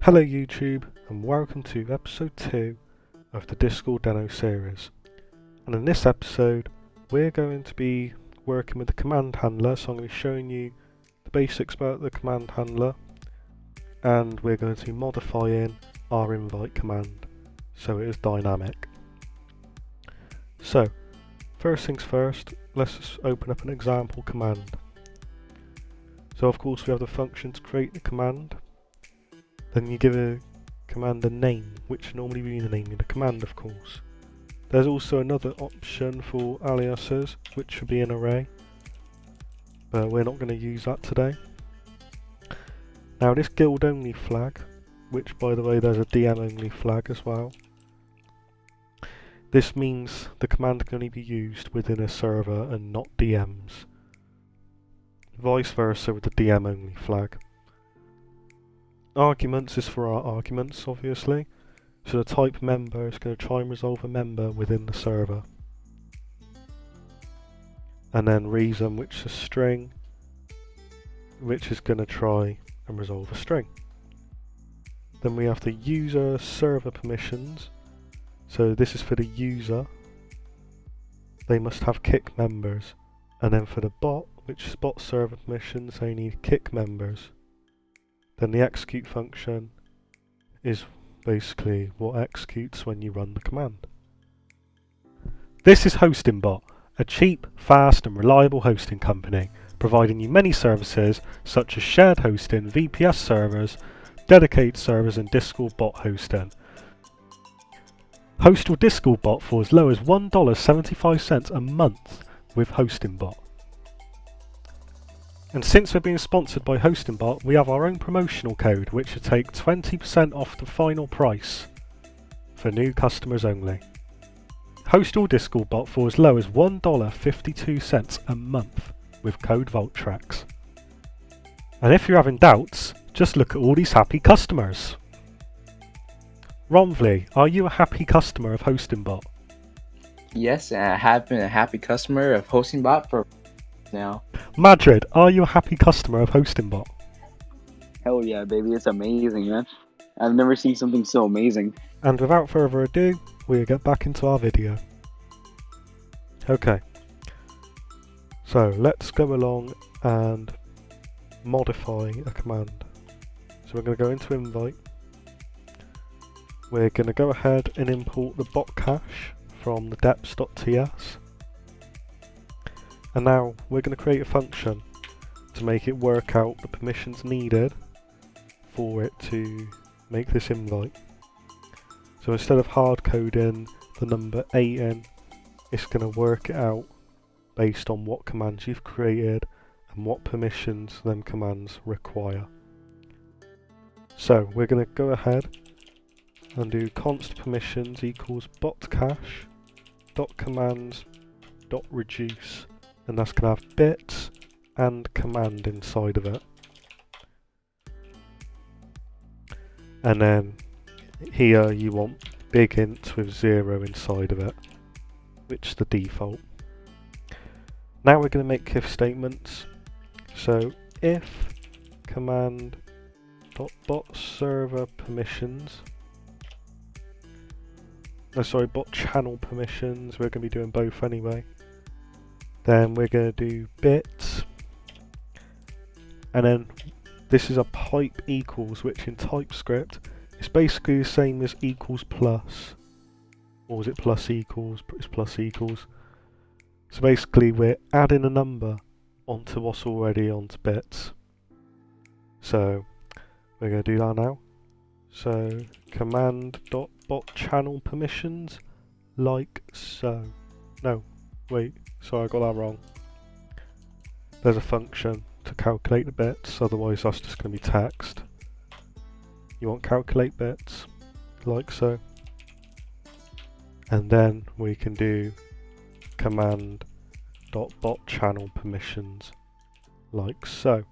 Hello YouTube, and welcome to episode 2 of the Discord Deno series. And in this episode we're going to be working with the command handler, so I'm going to be showing you the basics about the command handler, and we're going to be modifying our invite command so it is dynamic. So first things first, let's just open up an example command. So of course we have the function to create the command. Then you give a command a name, which normally be the name of the command, of course. There's also another option for aliases, which would be an array, but we're not going to use that today. Now this guild only flag, which by the way there's a DM only flag as well. This means the command can only be used within a server and not DMs. Vice versa with the DM only flag. Arguments is for our arguments, obviously, so the type member is going to try and resolve a member within the server. And then reason, which is string, which is going to try and resolve a string. Then we have the user server permissions, so this is for the user, they must have kick members. And then for the bot, which is bot server permissions, they need kick members. Then the execute function is basically what executes when you run the command. This is HostingBot, a cheap, fast and reliable hosting company, providing you many services such as shared hosting, VPS servers, dedicated servers and Discord bot hosting. Host your Discord bot for as low as $1.75 a month with HostingBot. And since we're being sponsored by HostingBot, we have our own promotional code which will take 20% off the final price for new customers only. Host your Discord bot for as low as $1.52 a month with code VaultTrax. And if you're having doubts, just look at all these happy customers. Romvly, are you a happy customer of HostingBot? Yes, I have been a happy customer of HostingBot for now. Madrid, are you a happy customer of HostingBot? Hell yeah, baby, it's amazing, man. I've never seen something so amazing. And without further ado, we'll get back into our video. Okay, so let's go along and modify a command. So we're going to go into invite. We're going to go ahead and import the bot cache from the deps.ts. And now we're going to create a function to make it work out the permissions needed for it to make this invite. So instead of hard coding the number 8 in, it's going to work it out based on what commands you've created and what permissions them commands require. So we're going to go ahead and do const permissions equals bot cache dot commands dot reduce, and that's going to have bits and command inside of it. And then here you want big int with 0 inside of it, which is the default. Now we're going to make if statements. So if command dot bot server permissions, bot channel permissions, we're going to be doing both anyway. Then we're going to do bits, and then this is a pipe equals, which in TypeScript is basically the same as equals plus, or is it plus equals? It's plus equals. So basically we're adding a number onto what's already onto bits. So we're going to do that now. So command.bot channel permissions like so. No, wait, sorry, I got that wrong. There's a function to calculate the bits, otherwise that's just going to be text. You want calculate bits like so. And then we can do command.bot channel permissions like so.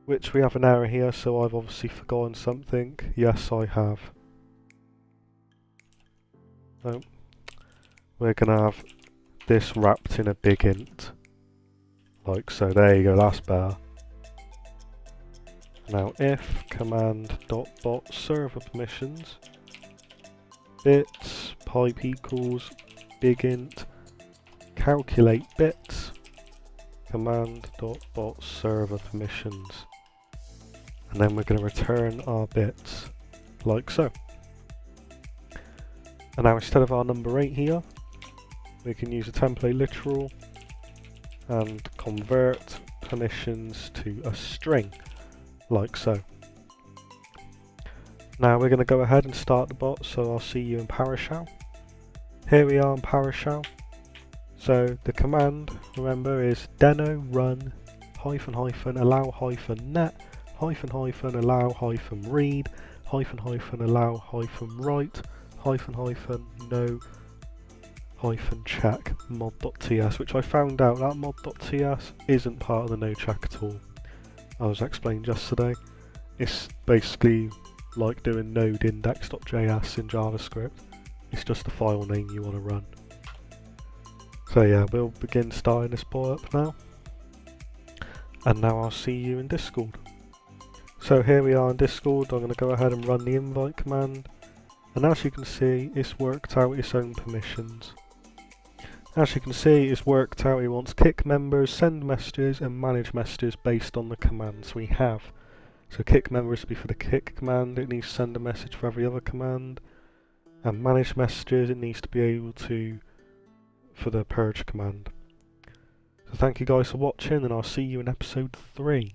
Which we have an error here, so I've obviously forgotten something. Yes, I have. No. We're going to have this wrapped in a big int. Like so, there you go, that's better. Now if command.bot server permissions bits pipe equals bigint calculate bits command.bot server permissions, and then we're going to return our bits like so. And now instead of our number 8 here, we can use a template literal and convert permissions to a string like so. Now we're going to go ahead and start the bot, so I'll see you in PowerShell. Here we are in PowerShell. So the command, remember, is deno run --allow -net --allow -read --allow -write --no -check mod.ts, which I found out that mod.ts isn't part of the no check at all. I was explained yesterday. It's basically like doing node index.js in JavaScript. It's just the file name you want to run. So yeah, we'll begin starting this bot up now. And now I'll see you in Discord. So here we are in Discord. I'm going to go ahead and run the invite command. And as you can see, it's worked out its own permissions. As you can see, it's worked out it wants kick members, send messages, and manage messages based on the commands we have. So kick members will be for the kick command, it needs to send a message for every other command. And manage messages, it needs to be able to for the purge command. So thank you guys for watching, and I'll see you in episode 3.